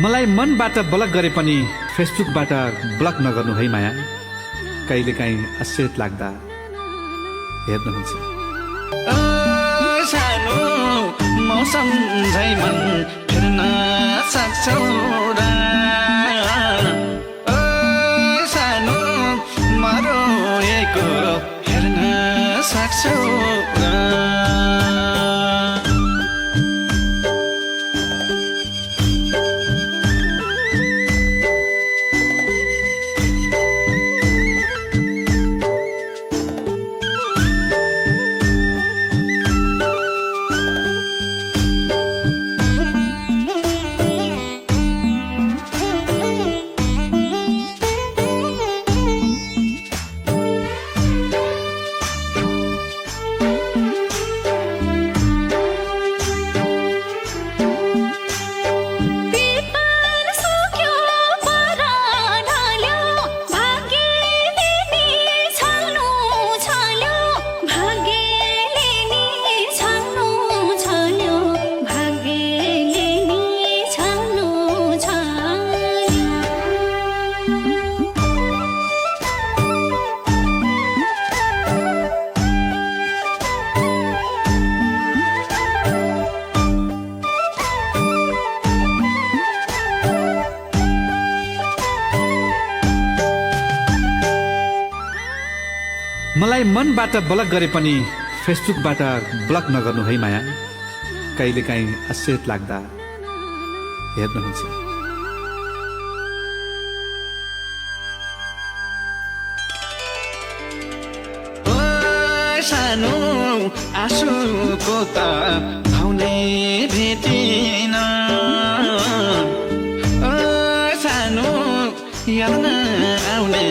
मलाई मनबाट ब्लक गरे पनि फेसबुकबाट ब्लक नगर्नु है माया। कहिलेकाहीँ आश्चर्य लाग्दा हेर्नुहुन्छ। सानो मौसम झै मन फेर्न सक्छौ र सानो मरोएको हेर्न सक्छौ र मलाई मनबाट ब्लक गरे पनि फेसबुकबाट ब्लक नगर्नु है माया। कहिलेकाहीँ आश्चर्य लाग्दा हेर्नुहुन्छ। सानो आँसुको त आउने भेटिन सानो याद आउने